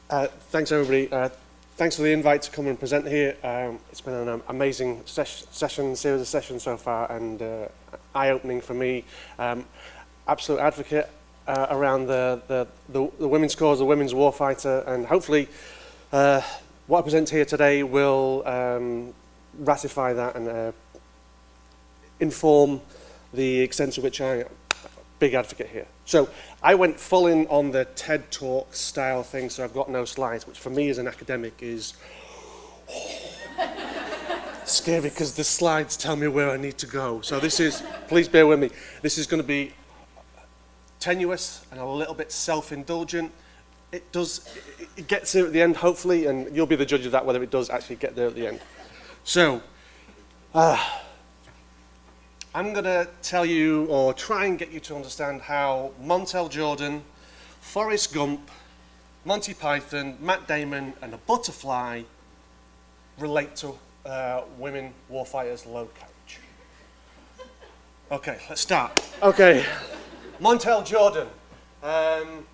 Thanks, everybody. Thanks for the invite to come and present here. It's been an amazing series of sessions so far, and eye-opening for me. Absolute advocate around the women's cause, the women's warfighter, and hopefully what I present here today will ratify that and inform the extent to which I am a big advocate here. So I went full in on the TED Talk style thing, so I've got no slides, which for me as an academic is scary because the slides tell me where I need to go. So this is, please bear with me, this is going to be tenuous and a little bit self-indulgent. It gets there at the end, hopefully, and you'll be the judge of that, whether it does actually get there at the end. So, I'm going to tell you, or try and get you to understand how Montel Jordan, Forrest Gump, Monty Python, Matt Damon, and a butterfly relate to women warfighters' low carriage. Okay, let's start. Okay, Montel Jordan. Everybody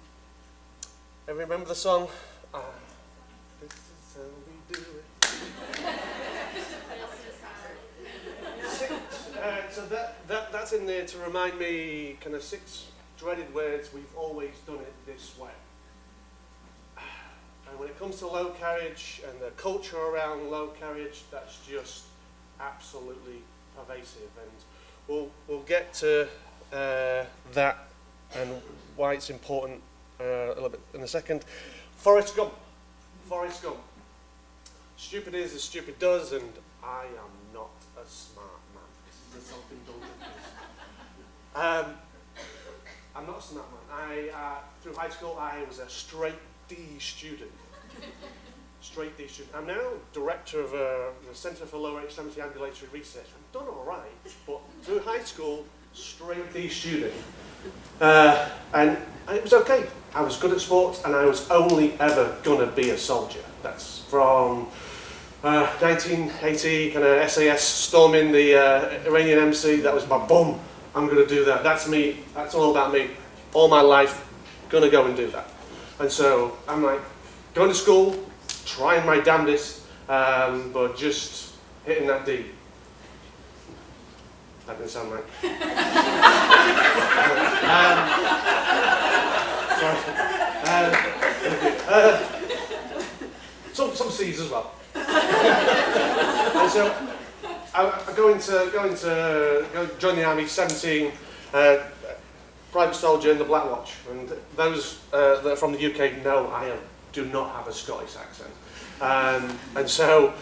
remember the song? This is how we do it. So that's in there to remind me, kind of 6 dreaded words, we've always done it this way. And when it comes to low carriage and the culture around low carriage, that's just absolutely pervasive. And we'll get to that and why it's important a little bit in a second. Forrest Gump. Forrest Gump. Stupid is as stupid does, and I am not a smart man. This is a self-indulgent. I'm not a smart man. Through high school, I was a straight D student. Straight D student. I'm now director of the Centre for Lower Extremity Ambulatory Research. I've done all right, but through high school, straight D student. And it was okay. I was good at sports, and I was only ever gonna be a soldier. That's from 1980, kind of SAS storming the Iranian embassy. That was my boom. I'm gonna do that. That's me. That's all about me. All my life, gonna go and do that. And so I'm like going to school, trying my damnedest, but just hitting that D. That didn't sound right. Some C's as well. And so I go join the army, 17, private soldier in the Black Watch. And those that are from the UK know I do not have a Scottish accent. And so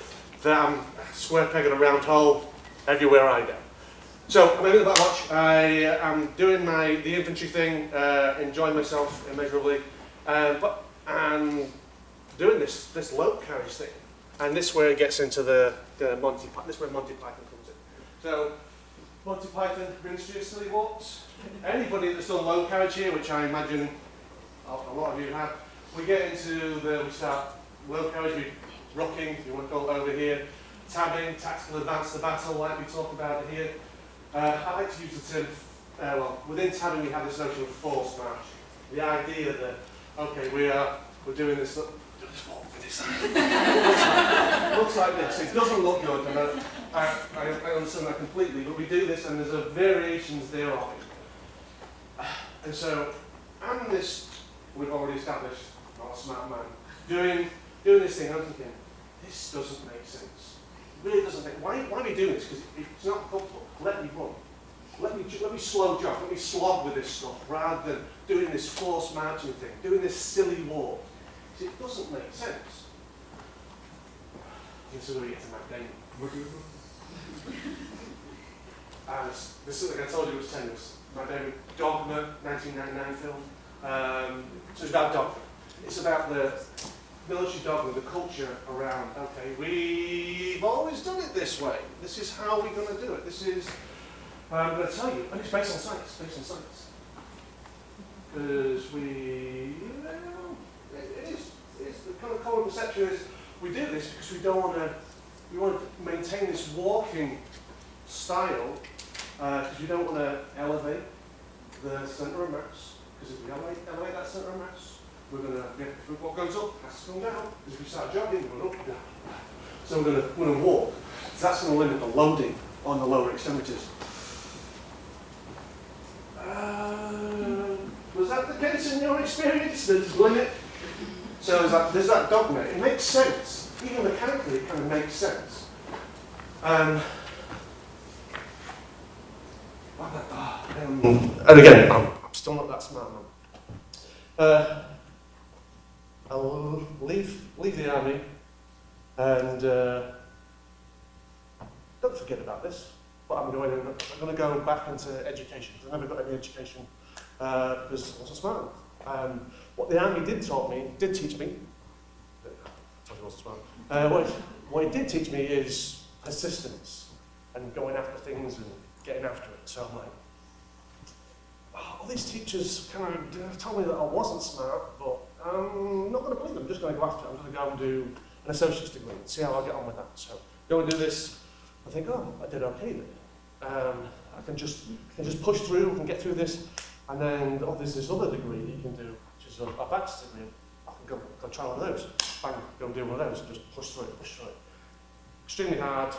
I'm square peg in a round hole everywhere I go. So I'm in the Black Watch. I am doing the infantry thing, enjoying myself immeasurably, but I'm doing this low carriage thing, and this is where it gets into the Monty Python. This is where Monty Python comes in. So Monty Python, Ministry of Silly Walks. Anybody that's done low carriage here, which I imagine a lot of you have, we start low carriage, we rocking. If you want to call it over here, tabbing, tactical advance to battle, like we talk about it here. I like to use the term, within tabbing we have this notion of force march. The idea that, okay, we're doing this, looks like this. It doesn't look good, and I understand that completely, but we do this and there's variations thereof. And so, I'm this, we've already established, not a smart man, doing this thing, I'm thinking, this doesn't make sense. It really doesn't make, why are we doing this? Because it's not comfortable. Let me run. Let me slow jog. Let me slog with this stuff rather than doing this force marching thing, doing this silly walk. See, it doesn't make sense. This is where we get to Matt Damon. This is, like I told you, it was tenuous. Matt Damon, Dogma, 1999 film. So it's about Dogma. It's about the military dogma, the culture around, okay, we've always done it this way. This is how we're going to do it. This is, I'm going to tell you, and it's based on science, Because it's the kind of common perception is, we do this because we want to maintain this walking style, because we don't want to elevate the centre of mass, because if we elevate that centre of mass, we're going to, what goes up has to come down. Because if we start jogging, we're up, down. So we're going to walk. So that's going to limit the loading on the lower extremities. Was that the case in your experience? There's limit? So there's that dogma. It makes sense. Even mechanically, it kind of makes sense. And again, I'm still not that smart, man. I'll leave the army, and don't forget about this. What I'm going to go back into education. I've never got any education because I wasn't smart. What the army did teach me. I told you I wasn't smart. What it did teach me is persistence and going after things and getting after it. So I'm like, all these teachers kind of told me that I wasn't smart, but I'm not going to believe them. I'm just going to go after it. I'm going to go and do an associate's degree and see how I get on with that. So go and do this. I think, oh, I did okay then. I can just push through and get through this, and then there's this other degree that you can do, which is a bachelor's degree. I can go try one of those. Bang, go and do one of those. And just push through it. Extremely hard.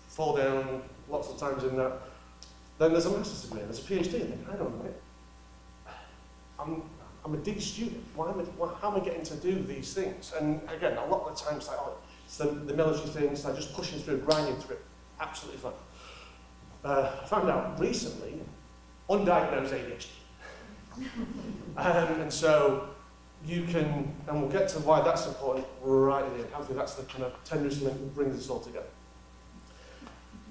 Fall down lots of times in that. Then there's a master's degree, and there's a PhD. I think, I don't know. I'm a D student. How am I getting to do these things? And again, a lot of the times, like, it's the military things. They're just pushing through, grinding through it. Absolutely fine. I found out recently, undiagnosed ADHD. And so you can, and we'll get to why that's important right at the end. I think that's the kind of tenuous link that brings us all together.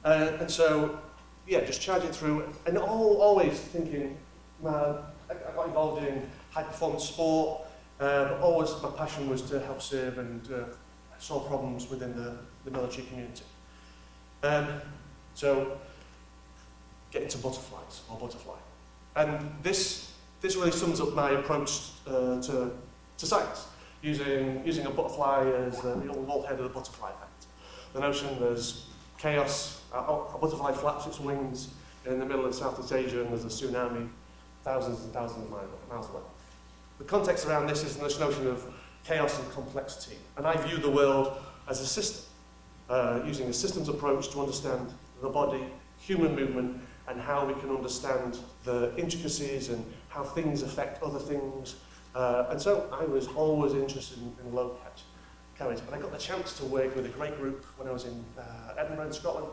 And so, yeah, just charging through, and always thinking, man, I got involved in high performance sport, but always my passion was to help serve and solve problems within the military community. So, get into butterfly. And this really sums up my approach to science, using a butterfly as the whole head of the butterfly effect. The notion there's chaos, a butterfly flaps its wings in the middle of Southeast Asia and there's a tsunami thousands and thousands of miles away. The context around this is this notion of chaos and complexity. And I view the world as a system, using a systems approach to understand the body, human movement, and how we can understand the intricacies and how things affect other things. And so I was always interested in low carriage. And I got the chance to work with a great group when I was in Edinburgh in Scotland.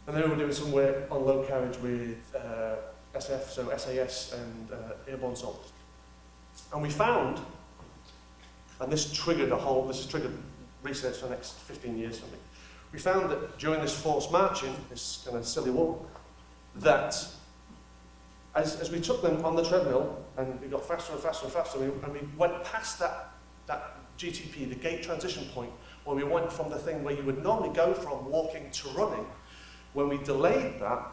And they were doing some work on low carriage with SF, so SAS and airborne soldiers. And we found, and this triggered research for the next 15 years for me. We found that during this forced marching, this kind of silly walk, that as we took them on the treadmill, and we got faster and faster and faster, and we went past that GTP, the gate transition point, where we went from the thing where you would normally go from walking to running, when we delayed that,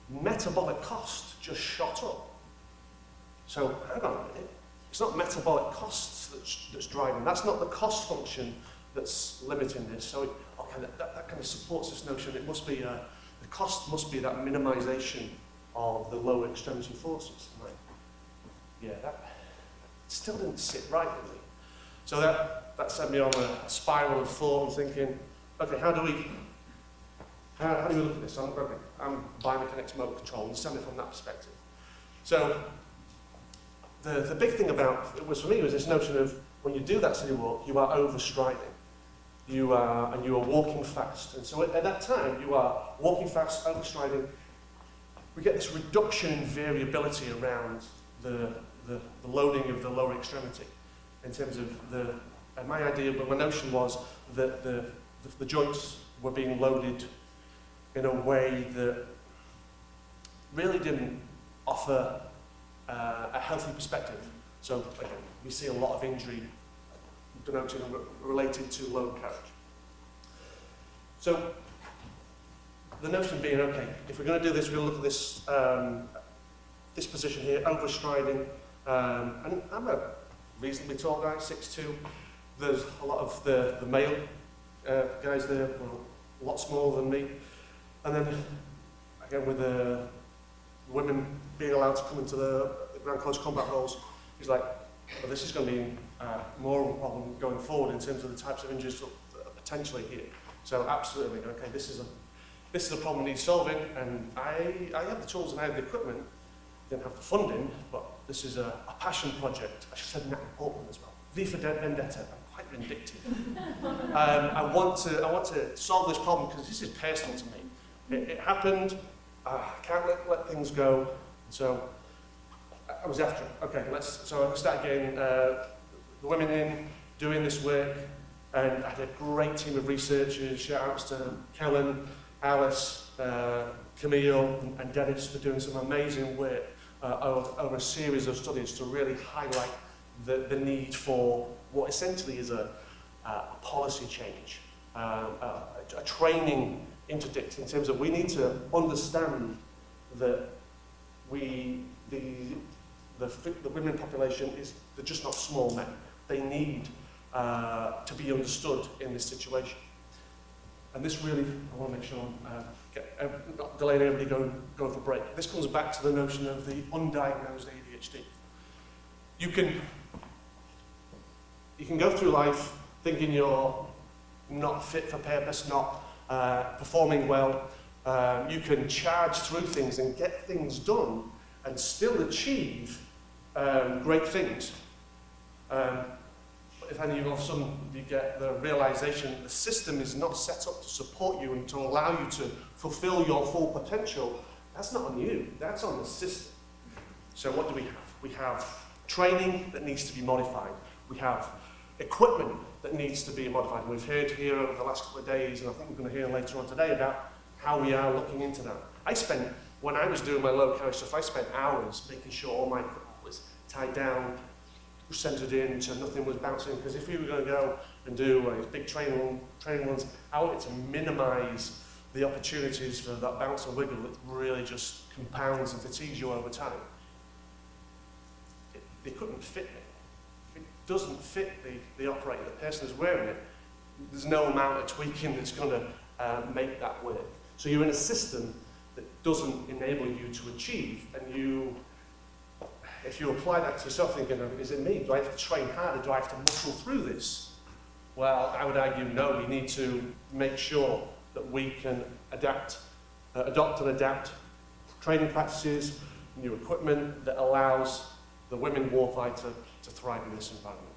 metabolic cost just shot up. So hang on a minute, it's not metabolic costs that's driving, that's not the cost function that's limiting this. So that kind of supports this notion. It must be the cost must be that minimization of the lower extremity forces. Right? Yeah, that still didn't sit right with me. So that sent me on a spiral of thought and thinking, okay, how do we look at this? I'm biomechanics motor control, understand it from that perspective. So the big thing about it was for me was this notion of when you do that silly walk, you are overstriding. You are walking fast. And so at that time, you are walking fast, overstriding. We get this reduction in variability around the loading of the lower extremity in terms of and my idea, but my notion was that the joints were being loaded in a way that really didn't offer a healthy perspective. So again, we see a lot of injury denoted related to low carriage. So the notion being, okay, if we're going to do this, we'll look at this this position here, overstriding. And I'm a reasonably tall guy, 6'2". There's a lot of the male guys there, well, a lot smaller than me. And then again with the women being allowed to come into the ground close combat roles, he's like, But this is going to be more of a problem going forward in terms of the types of injuries that are potentially here. So absolutely, okay, this is a problem that needs solving, and I have the tools and I have the equipment. Didn't have the funding, but this is a passion project. I should have said that in Portland as well. V for Vendetta. I'm quite vindictive. I want to solve this problem because this is personal to me. It happened. I can't let things go. So I was after it. Okay, so I start getting the women in, doing this work, and I had a great team of researchers. Shout outs to Kellen, Alice, Camille, and Dennis for doing some amazing work over a series of studies to really highlight the need for what essentially is a policy change, a training interdict in terms of we need to understand that the women population they're just not small men. They need to be understood in this situation. And this really, I want to make sure I'm not delaying everybody going for break. This comes back to the notion of the undiagnosed ADHD. You can go through life thinking you're not fit for purpose, not performing well. You can charge through things and get things done and still achieve great things. But if any of a sudden you get the realization that the system is not set up to support you and to allow you to fulfill your full potential, that's not on you, that's on the system. So what do we have? We have training that needs to be modified. We have equipment that needs to be modified. And we've heard here over the last couple of days, and I think we're going to hear later on today about how we are looking into that. When I was doing my low carriage stuff, I spent hours making sure all my equipment was tied down, centered in, so nothing was bouncing, because if we were going to go and do big training runs, I wanted to minimize the opportunities for that bounce and wiggle that really just compounds and fatigues you over time. It couldn't fit me. If it doesn't fit the operator, the person who's wearing it, there's no amount of tweaking that's going to make that work. So you're in a system that doesn't enable you to achieve, and if you apply that to yourself thinking, is it me? Do I have to train harder? Do I have to muscle through this? Well, I would argue no, we need to make sure that we can adopt and adapt training practices, new equipment that allows the women warfighter to thrive in this environment.